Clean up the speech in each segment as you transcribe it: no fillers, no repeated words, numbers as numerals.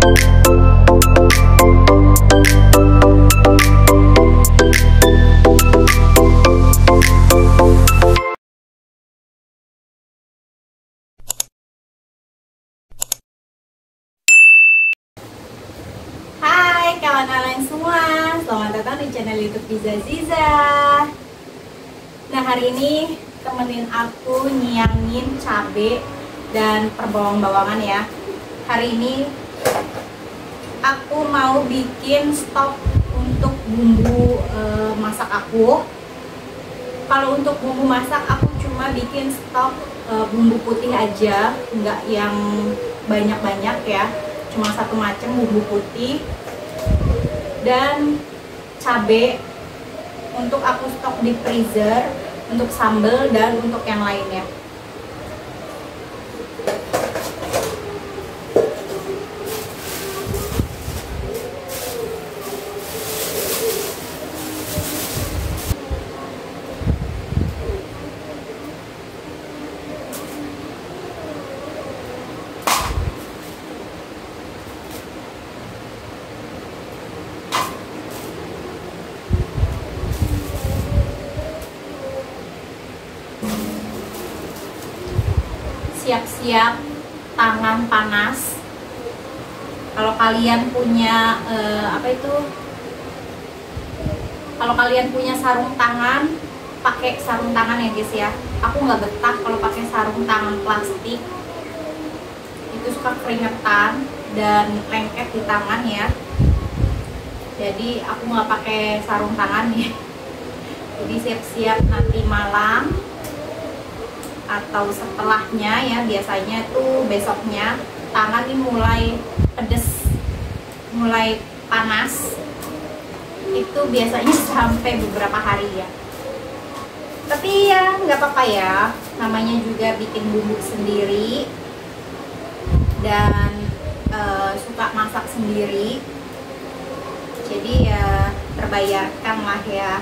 Kawan-kawan semua, selamat datang di channel YouTube Ziza Ziza. Nah, hari ini temenin aku nyiangin cabe dan perbawang-bawangan ya. Hari ini aku mau bikin stok untuk bumbu masak aku. Kalau untuk bumbu masak aku cuma bikin stok bumbu putih aja, nggak yang banyak-banyak ya. Cuma satu macam bumbu putih dan cabai untuk aku stok di freezer untuk sambal dan untuk yang lainnya. Siap-siap tangan panas. Kalau kalian punya kalau kalian punya sarung tangan, pakai sarung tangan ya guys ya. Aku nggak betah kalau pakai sarung tangan plastik, itu suka keringetan dan lengket di tangan ya. Jadi aku nggak pakai sarung tangan ya. Jadi siap-siap nanti malam atau setelahnya ya, biasanya tuh besoknya tangan ini mulai pedes, mulai panas, itu biasanya sampai beberapa hari ya. Tapi ya nggak apa-apa ya, namanya juga bikin bumbu sendiri dan suka masak sendiri, jadi ya terbayarkan lah ya.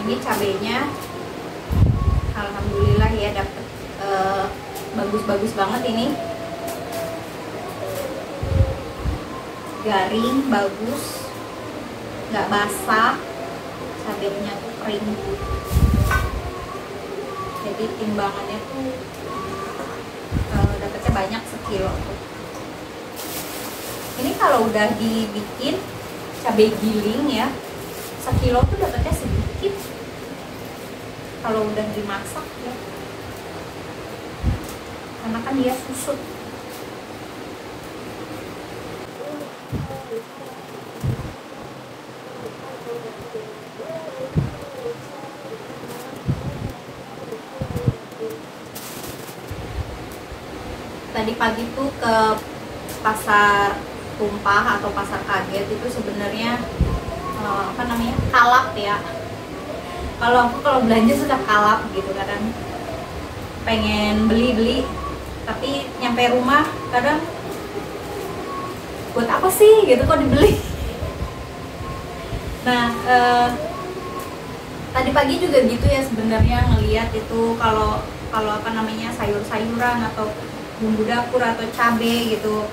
Ini cabenya alhamdulillah ya, dapet bagus-bagus banget ini, garing, bagus, nggak basah, cabenya tuh kering, jadi timbangannya tuh dapetnya banyak, sekilo tuh. Ini kalau udah dibikin cabai giling ya, sekilo tuh dapetnya sedikit kalau udah dimasak ya, karena kan dia susut. Tadi pagi tuh ke pasar tumpah atau pasar kaget, itu sebenarnya kalap ya. Kalau belanja suka kalap gitu, kadang pengen beli tapi nyampe rumah kadang buat apa sih gitu kok dibeli. Nah tadi pagi juga gitu ya sebenarnya, ngeliat itu kalau sayur-sayuran atau bumbu dapur atau cabai gitu,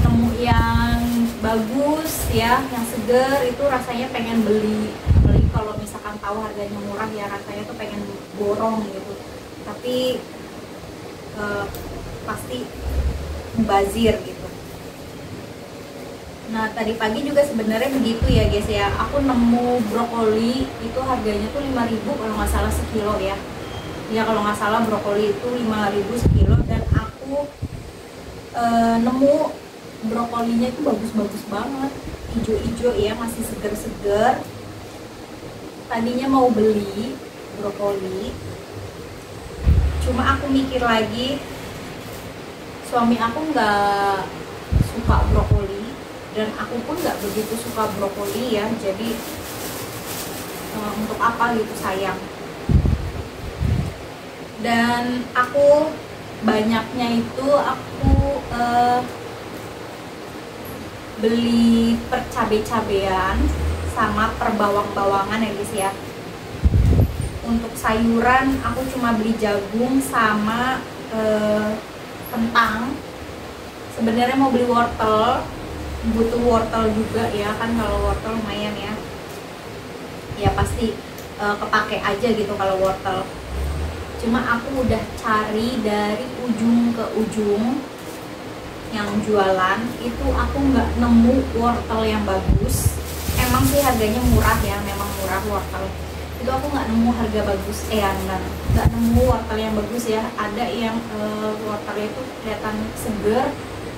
nemu yang bagus ya, yang seger, itu rasanya pengen beli. Kalau misalkan tahu harganya murah ya, rasanya tuh pengen borong gitu, tapi pasti mubazir gitu. Nah tadi pagi juga sebenarnya begitu ya guys ya, aku nemu brokoli itu harganya tuh 5.000 kalau nggak salah sekilo ya. Ya kalau nggak salah brokoli itu 5.000 sekilo, dan aku nemu brokolinya itu bagus-bagus banget, hijau-hijau ya, masih seger-seger. Tadinya mau beli brokoli, cuma aku mikir lagi, suami aku nggak suka brokoli dan aku pun nggak begitu suka brokoli ya, jadi untuk apa gitu, sayang. Dan aku banyaknya itu aku beli per cabe-cabean sama per bawang-bawangan ya guys ya. Untuk sayuran aku cuma beli jagung sama kentang. Sebenarnya mau beli wortel, butuh wortel juga ya kan, kalau wortel lumayan ya. Ya pasti kepake aja gitu kalau wortel. Cuma aku udah cari dari ujung ke ujung yang jualan itu, aku nggak nemu wortel yang bagus. Emang sih harganya murah ya, memang murah wortel itu, aku nggak nemu harga bagus, nggak nemu wortel yang bagus ya. Ada yang wortelnya itu kelihatan seger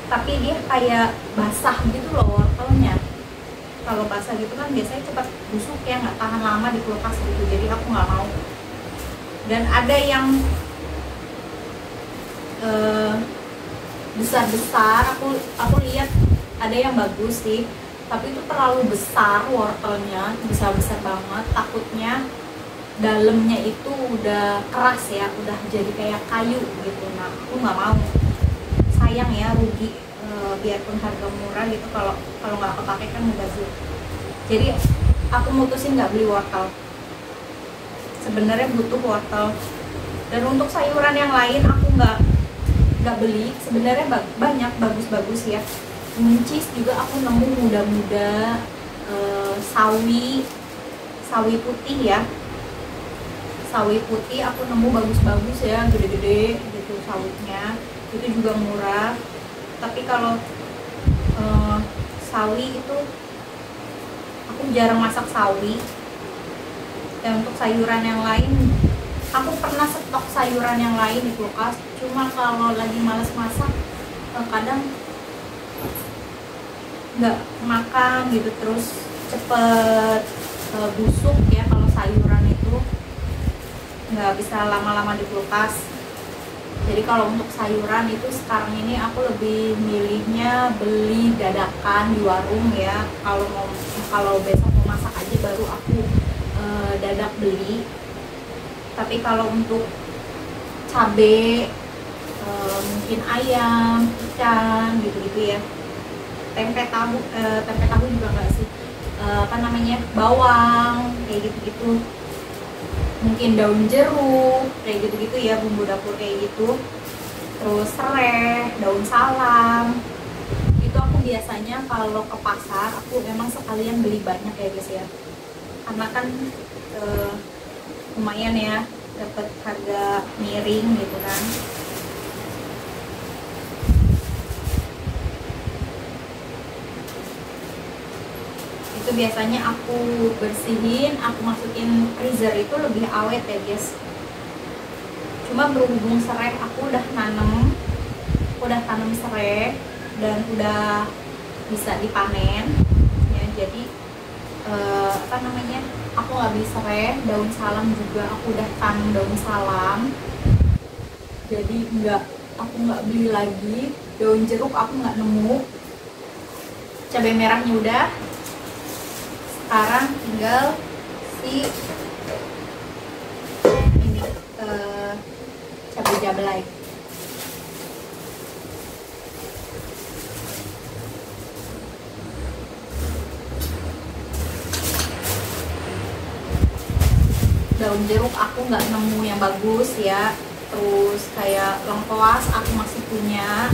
tapi dia kayak basah gitu loh wortelnya. Kalau basah gitu kan biasanya cepat busuk ya, nggak tahan lama di kulkas gitu, jadi aku nggak mau. Dan ada yang besar-besar, aku lihat ada yang bagus sih, tapi itu terlalu besar wortelnya, besar-besar banget. Takutnya dalamnya itu udah keras ya, udah jadi kayak kayu gitu. Nah aku nggak mau, sayang ya, rugi. Biarpun harga murah gitu, kalau nggak kepake kan mubazir. Jadi aku mutusin nggak beli wortel. Sebenarnya butuh wortel. Dan untuk sayuran yang lain aku nggak beli. Sebenarnya banyak bagus-bagus ya. Buncis juga aku nemu muda-muda, sawi putih ya, sawi putih aku nemu bagus-bagus ya, gede-gede gitu sawinya, itu juga murah. Tapi kalau sawi itu aku jarang masak sawi. Dan untuk sayuran yang lain, aku pernah stok sayuran yang lain di kulkas, cuma kalau lagi males masak kadang nggak makan gitu, terus cepet busuk ya. Kalau sayuran itu nggak bisa lama-lama di kulkas. Jadi kalau untuk sayuran itu sekarang ini aku lebih milihnya beli dadakan di warung ya. Kalau besok mau masak aja baru aku dadak beli. Tapi kalau untuk cabe, mungkin ayam, ikan gitu-gitu ya, tempe tahu juga enggak sih, bawang kayak gitu-gitu, mungkin daun jeruk kayak gitu-gitu ya, bumbu dapur kayak gitu, terus serai, daun salam. Itu aku biasanya kalau ke pasar aku memang sekalian beli banyak ya guys ya, karena kan lumayan ya, dapat harga miring gitu kan. Itu biasanya aku bersihin, aku masukin freezer, itu lebih awet ya guys. Cuma berhubung serai aku udah tanam serai dan udah bisa dipanen ya, jadi aku nggak beli serai. Daun salam juga aku udah tanam daun salam, jadi aku nggak beli lagi. Daun jeruk aku nggak nemu. Cabai merahnya udah. Sekarang tinggal si ini cabai jablay. Daun jeruk aku nggak nemu yang bagus ya. Terus kayak lengkoas aku masih punya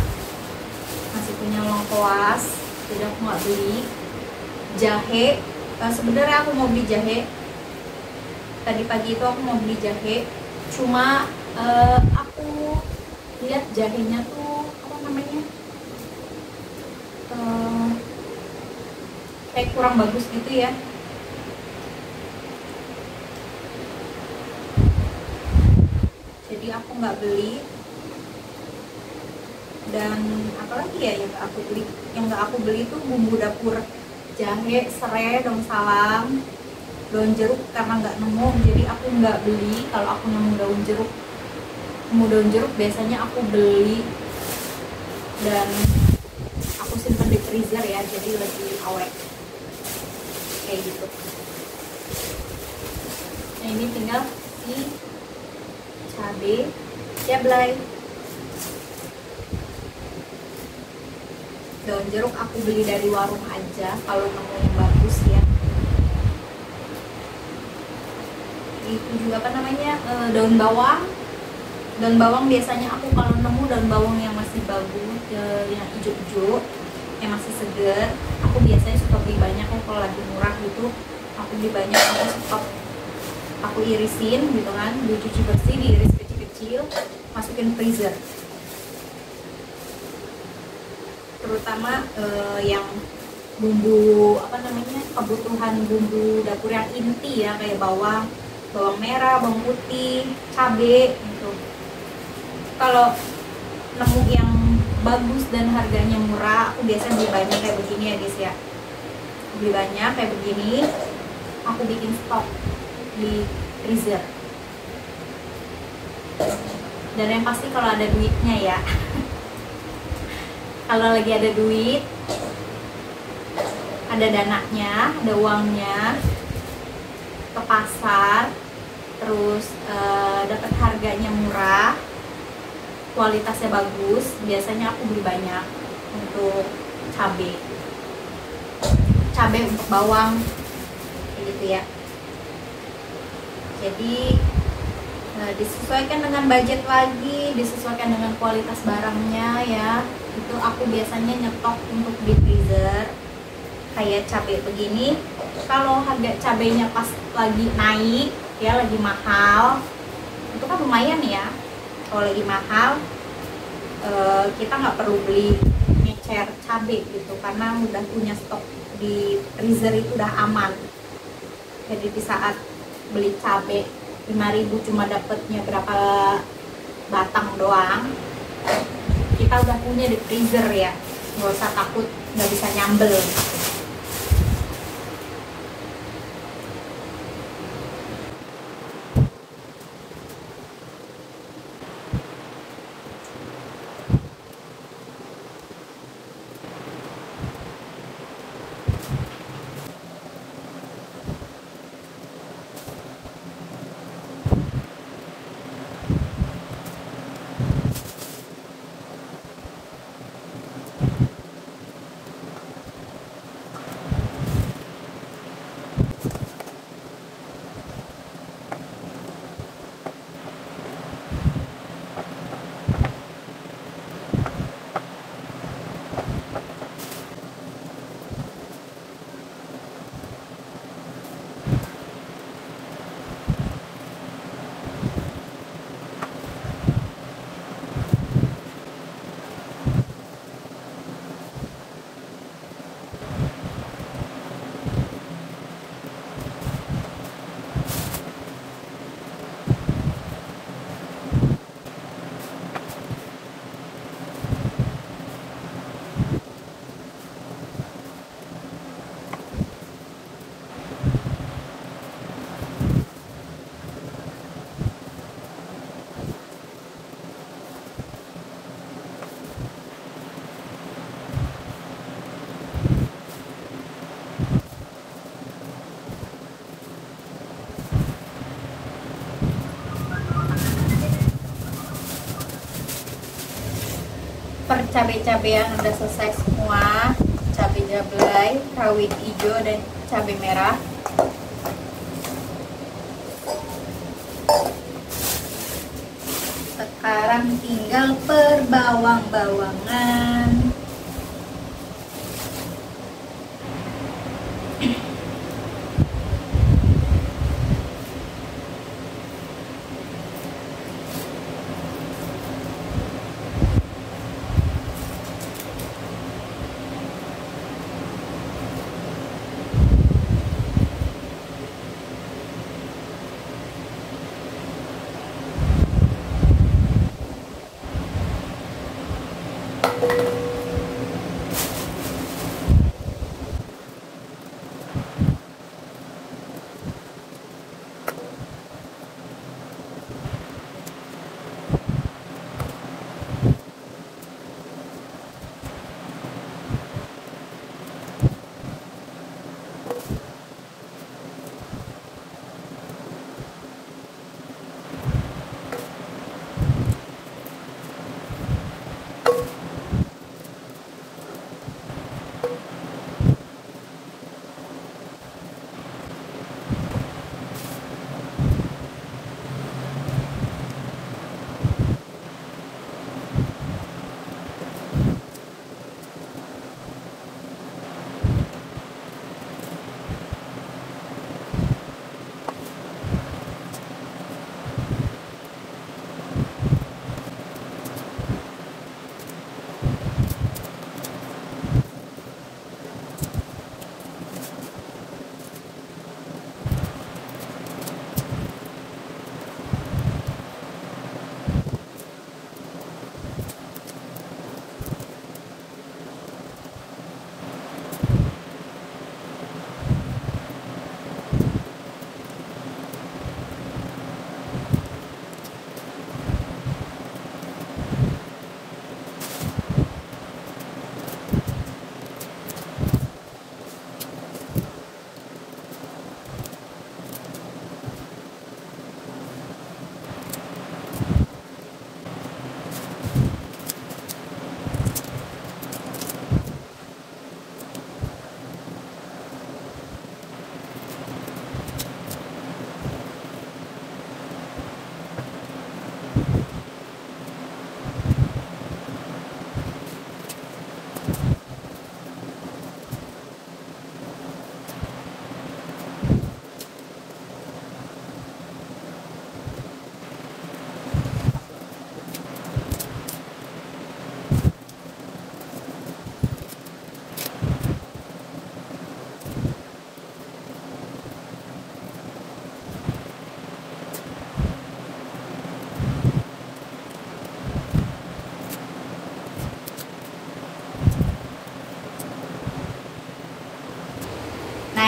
lengkoas, jadi aku nggak beli. Jahe, sebenarnya aku mau beli jahe. Tadi pagi itu aku mau beli jahe, cuma aku lihat jahenya tuh kayak kurang bagus gitu ya. Jadi aku nggak beli. Dan apalagi ya yang nggak aku beli itu bumbu dapur, jahe, serai, daun salam, daun jeruk karena nggak nemu, jadi aku nggak beli. Kalau aku nemu daun jeruk biasanya aku beli dan aku simpan di freezer ya, jadi lebih awet kayak gitu. Nah ini tinggal cabai, jablay. Daun jeruk aku beli dari warung aja kalau nemu yang bagus ya. Itu juga apa namanya, daun bawang. Daun bawang biasanya aku kalau nemu daun bawang yang masih bagus, yang hijau-hijau, yang masih seger, aku biasanya suka beli banyak ya. Kalau lagi murah gitu aku beli banyak, aku stok, aku irisin gitu kan, dicuci bersih, diiris kecil-kecil, masukin freezer. Terutama yang bumbu apa namanya, kebutuhan bumbu dapur yang inti ya, kayak bawang merah, bawang putih, cabai gitu. Kalau nemu yang bagus dan harganya murah, aku biasanya beli banyak kayak begini ya guys ya. Beli banyak kayak begini, aku bikin stok di freezer. Dan yang pasti kalau ada duitnya ya. Kalau lagi ada duit, ada dananya, ada uangnya, ke pasar, terus dapat harganya murah, kualitasnya bagus, biasanya aku beli banyak untuk cabai untuk bawang kayak gitu ya. Jadi disesuaikan dengan budget lagi, disesuaikan dengan kualitas barangnya ya. Itu aku biasanya nyetok untuk di freezer. Kayak cabai begini, kalau harga cabainya pas lagi naik ya, lagi mahal, itu kan lumayan ya. Kalau lagi mahal, kita nggak perlu beli ngecer cabai gitu, karena udah punya stok di freezer, itu udah aman. Jadi di saat beli cabai 5.000 cuma dapetnya berapa batang doang, kita udah punya di freezer ya, nggak usah takut nggak bisa nyambel. Per cabai-cabean udah selesai semua, cabai jablay, rawit hijau, dan cabai merah. Sekarang tinggal per bawang-bawangan.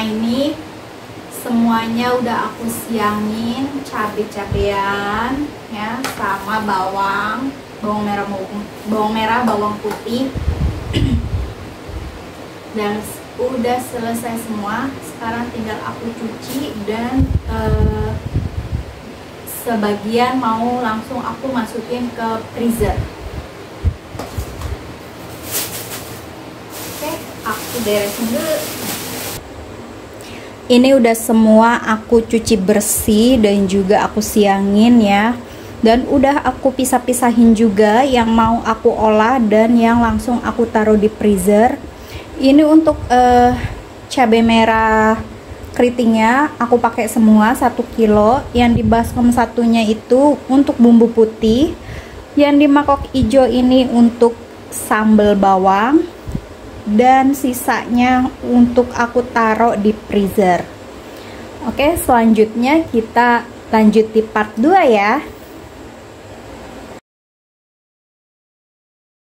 ini semuanya udah aku siangin, cabai-cabean ya, sama bawang merah, bawang putih. Dan udah selesai semua. Sekarang tinggal aku cuci dan sebagian mau langsung aku masukin ke freezer. Oke, aku beresin dulu. Ini udah semua aku cuci bersih dan juga aku siangin ya. Dan udah aku pisah-pisahin juga yang mau aku olah dan yang langsung aku taruh di freezer. Ini untuk cabai merah keritingnya aku pakai semua 1 kilo. Yang di baskom satunya itu untuk bumbu putih. Yang di mangkok hijau ini untuk sambal bawang. Dan sisanya untuk aku taruh di freezer. Oke, selanjutnya kita lanjut di part 2 ya.